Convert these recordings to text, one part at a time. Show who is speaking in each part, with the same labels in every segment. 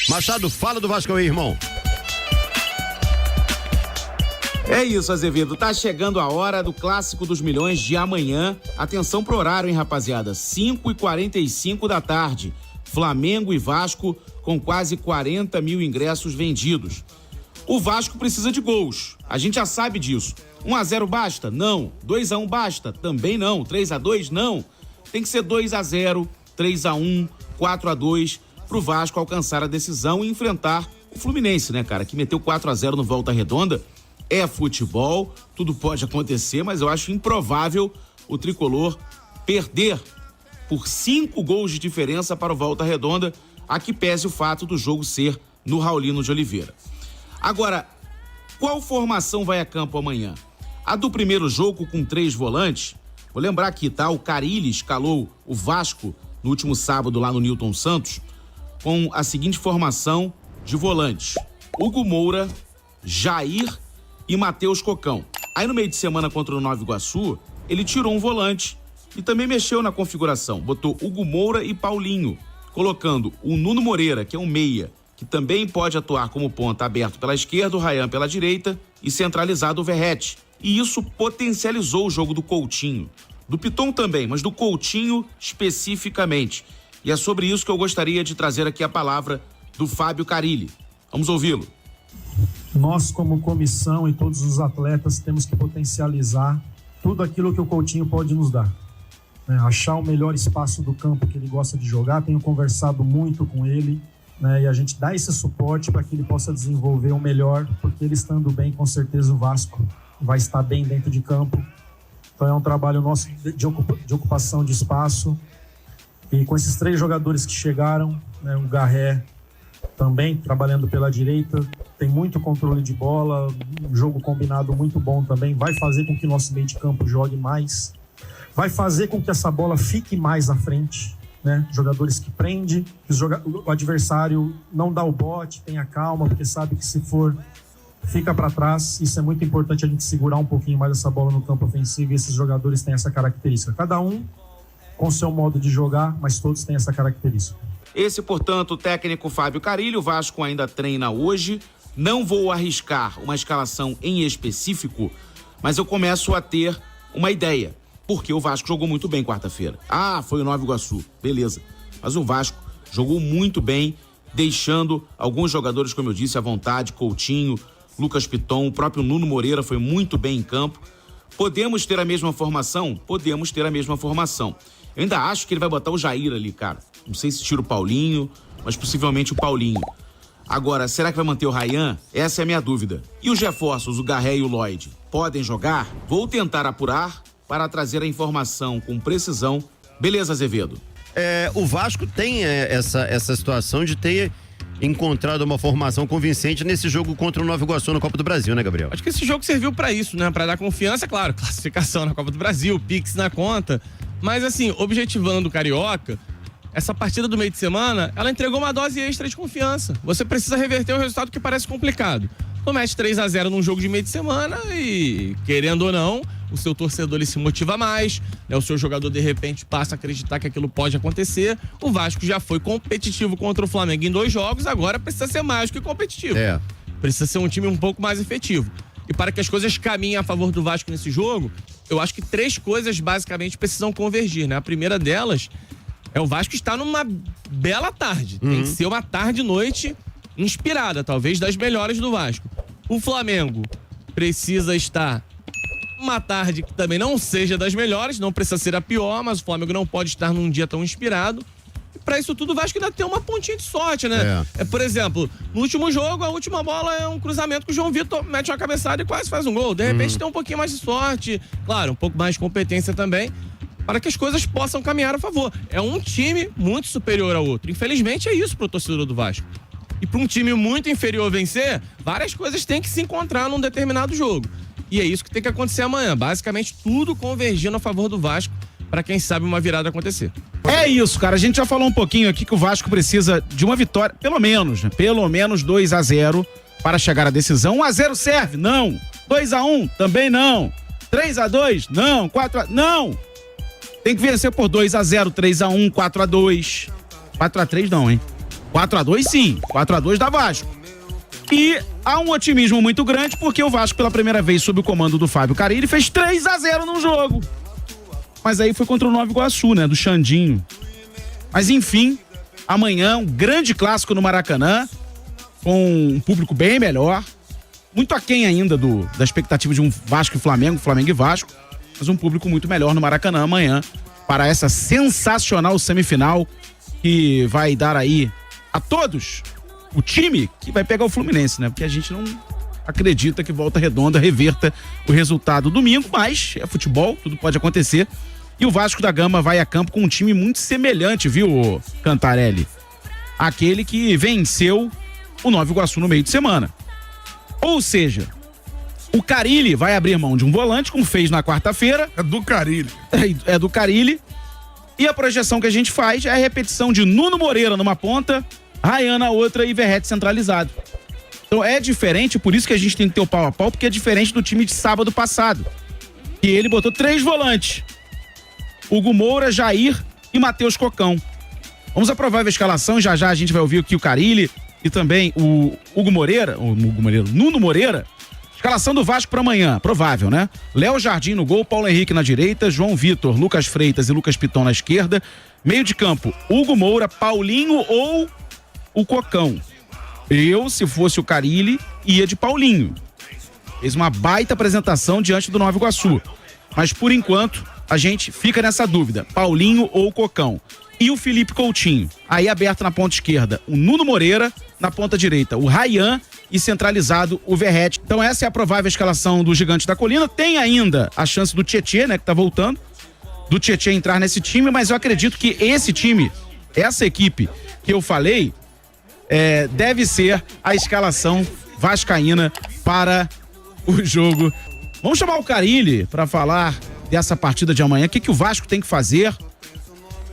Speaker 1: Machado, fala do Vasco aí, irmão.
Speaker 2: É isso, Azevedo. Tá chegando a hora do Clássico dos Milhões de amanhã. Atenção pro horário, hein, rapaziada? 5h45 da tarde. Flamengo e Vasco com quase 40 mil ingressos vendidos. O Vasco precisa de gols. A gente já sabe disso. 1-0 basta? Não. 2-1 basta? Também não. 3-2? Não. Tem que ser 2-0, 3-1, 4-2 pro Vasco alcançar a decisão e enfrentar o Fluminense, né, cara? Que meteu 4-0 no Volta Redonda. É futebol, tudo pode acontecer, mas eu acho improvável o tricolor perder por 5 gols de diferença para o Volta Redonda, a que pese o fato do jogo ser no Raulino de Oliveira. Agora, qual formação vai a campo amanhã? A do primeiro jogo com 3 volantes, vou lembrar aqui, tá? O Carille escalou o Vasco no último sábado lá no Newton Santos com a seguinte formação de volantes: Hugo Moura, Jair e Matheus Cocão. Aí no meio de semana contra o Nova Iguaçu, ele tirou um volante e também mexeu na configuração. Botou Hugo Moura e Paulinho, colocando o Nuno Moreira, que é um meia, que também pode atuar como ponta aberto pela esquerda, o Ryan pela direita e centralizado o Verratti. E isso potencializou o jogo do Coutinho. Do Piton também, mas do Coutinho especificamente. E é sobre isso que eu gostaria de trazer aqui a palavra do Fábio Carille. Vamos ouvi-lo.
Speaker 3: Nós, como comissão e todos os atletas, temos que potencializar tudo aquilo que o Coutinho pode nos dar. Achar o melhor espaço do campo que ele gosta de jogar. Tenho conversado muito com ele, né, e a gente dá esse suporte para que ele possa desenvolver o melhor, porque ele estando bem, com certeza o Vasco vai estar bem dentro de campo. Então é um trabalho nosso de ocupação de espaço. E com esses 3 jogadores que chegaram, né, o Garré também trabalhando pela direita, tem muito controle de bola, um jogo combinado muito bom também, vai fazer com que o nosso meio de campo jogue mais, vai fazer com que essa bola fique mais à frente, né? Jogadores que prendem, o adversário não dá o bote, tenha calma, porque sabe que se for, fica para trás. Isso é muito importante, a gente segurar um pouquinho mais essa bola no campo ofensivo, e esses jogadores têm essa característica. Cada um com seu modo de jogar, mas todos têm essa característica.
Speaker 2: Esse, portanto, o técnico Fábio Carille. O Vasco ainda treina hoje. Não vou arriscar uma escalação em específico, mas eu começo a ter uma ideia. Porque o Vasco jogou muito bem quarta-feira. Foi o Nova Iguaçu. Beleza. Mas o Vasco jogou muito bem, deixando alguns jogadores, como eu disse, à vontade. Coutinho, Lucas Piton, o próprio Nuno Moreira foi muito bem em campo. Podemos ter a mesma formação? Podemos ter a mesma formação. Eu ainda acho que ele vai botar o Jair ali, cara. Não sei se tira o Paulinho, mas possivelmente o Paulinho. Agora, será que vai manter o Ryan? Essa é a minha dúvida. E os reforços, o Garré e o Lloyd, podem jogar? Vou tentar apurar para trazer a informação com precisão. Beleza, Azevedo?
Speaker 1: O Vasco tem essa situação de ter encontrado uma formação convincente nesse jogo contra o Nova Iguaçu na Copa do Brasil, né, Gabriel?
Speaker 4: Acho que esse jogo serviu pra isso, né? Pra dar confiança, claro, classificação na Copa do Brasil, Pix na conta. Mas assim, objetivando o Carioca, essa partida do meio de semana, ela entregou uma dose extra de confiança. Você precisa reverter um resultado que parece complicado. Tu mete 3-0 num jogo de meio de semana e, querendo ou não, o seu torcedor ele se motiva mais, né? O seu jogador de repente passa a acreditar que aquilo pode acontecer. O Vasco já foi competitivo contra o Flamengo em 2 jogos, agora precisa ser mais do que competitivo. Precisa ser um time um pouco mais efetivo. E para que as coisas caminhem a favor do Vasco nesse jogo, eu acho que 3 coisas basicamente precisam convergir, né? A primeira delas é o Vasco estar numa bela tarde. Tem que ser uma tarde-noite inspirada, talvez das melhores do Vasco. O Flamengo precisa estar uma tarde que também não seja das melhores, não precisa ser a pior, mas o Flamengo não pode estar num dia tão inspirado. E pra isso tudo o Vasco ainda tem uma pontinha de sorte, né? Por exemplo, no último jogo, a última bola é um cruzamento que o João Vitor mete uma cabeçada e quase faz um gol. De repente tem um pouquinho mais de sorte, claro, um pouco mais de competência também, para que as coisas possam caminhar a favor. É um time muito superior ao outro. Infelizmente é isso pro torcedor do Vasco. E para um time muito inferior vencer, várias coisas têm que se encontrar num determinado jogo. E é isso que tem que acontecer amanhã. Basicamente, tudo convergindo a favor do Vasco para quem sabe uma virada acontecer.
Speaker 2: É isso, cara. A gente já falou um pouquinho aqui que o Vasco precisa de uma vitória, pelo menos, né? Pelo menos 2-0 para chegar à decisão. 1-0 serve? Não. 2-1? Também não. 3-2? Não. 4-1? Não. Tem que vencer por 2-0, 3-1, 4-2. 4-3 não, hein? 4-2 sim, 4-2 da Vasco. E há um otimismo muito grande porque o Vasco, pela primeira vez sob o comando do Fábio Carille, fez 3-0 no jogo. Mas aí foi contra o Nova Iguaçu, né, do Xandinho. Mas enfim, amanhã um grande clássico no Maracanã, com um público bem melhor, muito aquém ainda da expectativa de um Vasco e Flamengo, Flamengo e Vasco, mas um público muito melhor no Maracanã amanhã para essa sensacional semifinal que vai dar aí a todos o time que vai pegar o Fluminense, né? Porque a gente não acredita que Volta Redonda reverta o resultado domingo, mas é futebol, tudo pode acontecer. E o Vasco da Gama vai a campo com um time muito semelhante, viu, Cantarelli? Aquele que venceu o Nova Iguaçu no meio de semana. Ou seja, o Carille vai abrir mão de um volante, como fez na quarta-feira.
Speaker 5: É do Carille.
Speaker 2: É do Carille. E a projeção que a gente faz é a repetição de Nuno Moreira numa ponta, Ryan na outra e Verratti centralizado. Então é diferente, por isso que a gente tem que ter o pau a pau, porque é diferente do time de sábado passado. Que ele botou 3 volantes. Hugo Moura, Jair e Matheus Cocão. Vamos aprovar a escalação, já a gente vai ouvir aqui o Carille e também o Nuno Moreira. Escalação do Vasco para amanhã, provável, né? Léo Jardim no gol, Paulo Henrique na direita, João Vitor, Lucas Freitas e Lucas Piton na esquerda. Meio de campo, Hugo Moura, Paulinho ou o Cocão. Eu, se fosse o Carille, ia de Paulinho. Fez uma baita apresentação diante do Nova Iguaçu. Mas, por enquanto, a gente fica nessa dúvida. Paulinho ou Cocão. E o Felipe Coutinho. Aí aberto na ponta esquerda, o Nuno Moreira. Na ponta direita, o Ryan. E centralizado, o Verratti. Então essa é a provável escalação do Gigante da Colina. Tem ainda a chance do Tietê, né, que tá voltando. Do Tietê entrar nesse time. Mas eu acredito que esse time, essa equipe que eu falei, deve ser a escalação vascaína para o jogo. Vamos chamar o Carille para falar dessa partida de amanhã. O que o Vasco tem que fazer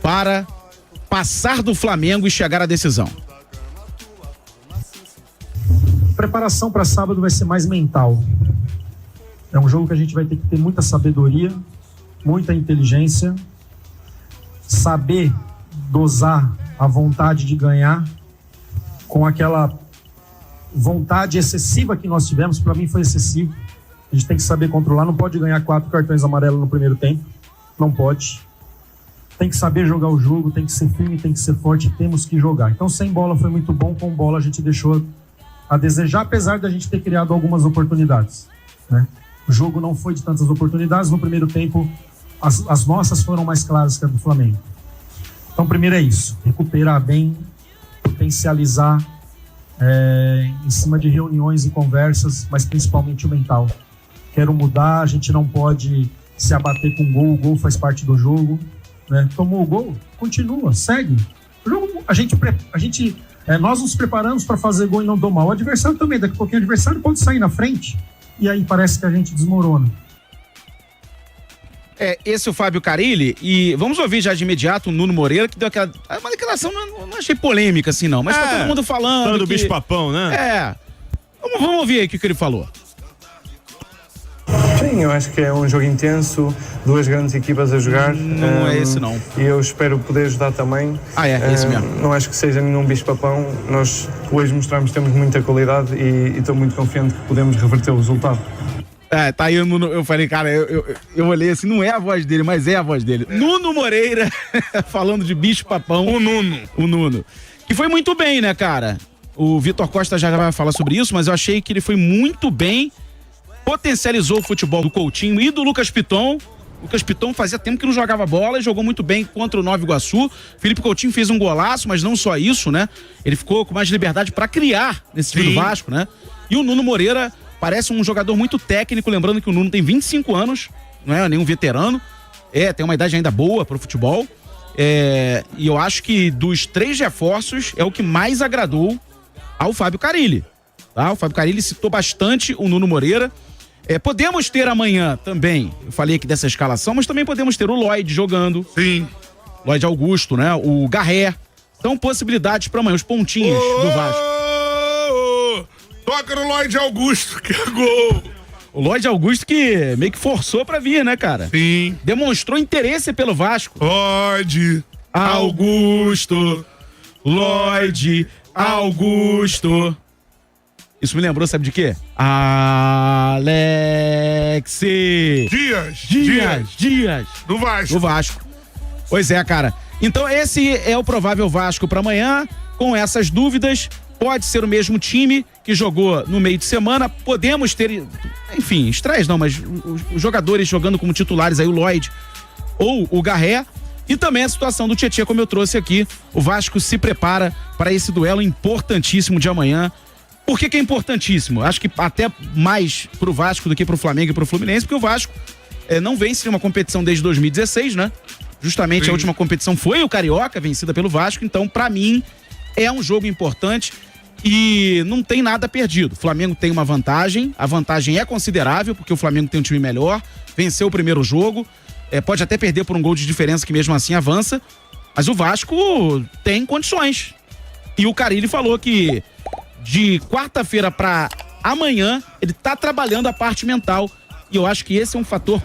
Speaker 2: para passar do Flamengo e chegar à decisão?
Speaker 3: A preparação para sábado vai ser mais mental. É um jogo que a gente vai ter que ter muita sabedoria, muita inteligência, saber dosar a vontade de ganhar com aquela vontade excessiva que nós tivemos. Para mim foi excessivo. A gente tem que saber controlar, não pode ganhar 4 cartões amarelos no primeiro tempo, não pode. Tem que saber jogar o jogo, tem que ser firme, tem que ser forte, temos que jogar. Então sem bola foi muito bom, com bola a gente deixou a desejar, apesar da gente ter criado algumas oportunidades, né? O jogo não foi de tantas oportunidades, no primeiro tempo as nossas foram mais claras que a do Flamengo. Então primeiro é isso, recuperar bem, potencializar em cima de reuniões e conversas, mas principalmente o mental. Quero mudar, a gente não pode se abater com gol, o gol faz parte do jogo, né? Tomou o gol, continua, segue. O jogo, nós nos preparamos para fazer gol e não tomar. O adversário também, daqui a pouquinho o adversário pode sair na frente e aí parece que a gente desmorona.
Speaker 2: Esse é o Fábio Carille e vamos ouvir já de imediato o Nuno Moreira, que deu uma declaração, não achei polêmica assim não, mas tá todo mundo falando
Speaker 1: do bicho papão, né?
Speaker 2: Vamos ouvir aí o que ele falou.
Speaker 6: Sim, eu acho que é um jogo intenso, 2 grandes equipas a jogar.
Speaker 2: Não é esse não.
Speaker 6: E eu espero poder ajudar também.
Speaker 2: É esse mesmo.
Speaker 6: Não acho que seja nenhum bicho-papão. Nós hoje mostramos que temos muita qualidade e estou muito confiante que podemos reverter o resultado.
Speaker 2: Tá aí eu falei, cara, eu olhei assim, não é a voz dele, mas é a voz dele. Nuno Moreira, falando de bicho-papão. O Nuno. Que foi muito bem, né, cara? O Vitor Costa já vai falar sobre isso, mas eu achei que ele foi muito bem. Potencializou o futebol do Coutinho e do Lucas Piton. Lucas Piton fazia tempo que não jogava bola e jogou muito bem contra o Nova Iguaçu. Felipe Coutinho fez um golaço, mas não só isso, né? Ele ficou com mais liberdade para criar nesse time do Vasco, né? E o Nuno Moreira parece um jogador muito técnico, lembrando que o Nuno tem 25 anos, não é nenhum veterano. Tem uma idade ainda boa para o futebol. E eu acho que dos 3 reforços é o que mais agradou ao Fábio Carille. Tá? O Fábio Carille citou bastante o Nuno Moreira. Podemos ter amanhã também, eu falei aqui dessa escalação, mas também podemos ter o Lloyd jogando.
Speaker 5: Sim.
Speaker 2: Lloyd Augusto, né? O Garré. São possibilidades para amanhã, os pontinhos do Vasco.
Speaker 5: Toca no Lloyd Augusto, que é gol.
Speaker 2: O Lloyd Augusto que meio que forçou para vir, né, cara?
Speaker 5: Sim.
Speaker 2: Demonstrou interesse pelo Vasco.
Speaker 5: Lloyd Augusto.
Speaker 7: Lloyd, Augusto. Isso me lembrou, sabe de quê? Alex Dias.
Speaker 5: Do Vasco.
Speaker 7: Do Vasco. Pois é, cara. Então esse é o provável Vasco para amanhã. Com essas dúvidas, pode ser o mesmo time que jogou no meio de semana. Podemos ter, enfim, estreias não, mas os jogadores jogando como titulares aí, o Lloyd ou o Garré. E também a situação do Tietê, como eu trouxe aqui. O Vasco se prepara para esse duelo importantíssimo de amanhã. Por que é importantíssimo? Acho que até mais pro Vasco do que pro Flamengo e pro Fluminense, porque o Vasco não vence uma competição desde 2016, né? Justamente
Speaker 5: Sim.
Speaker 7: A última competição foi o Carioca, vencida pelo Vasco. Então, pra mim, é um jogo importante e não tem nada perdido. O Flamengo tem uma vantagem, a vantagem é considerável, porque o Flamengo tem um time melhor, venceu o primeiro jogo, pode até perder por um gol de diferença, que mesmo assim avança, mas o Vasco tem condições. E o Carille falou que de quarta-feira pra amanhã, ele tá trabalhando a parte mental, e eu acho que esse é um fator,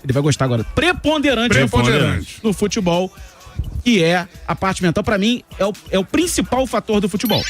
Speaker 7: ele vai gostar agora, preponderante. No futebol, que é a parte mental. Pra mim, é o principal fator do futebol.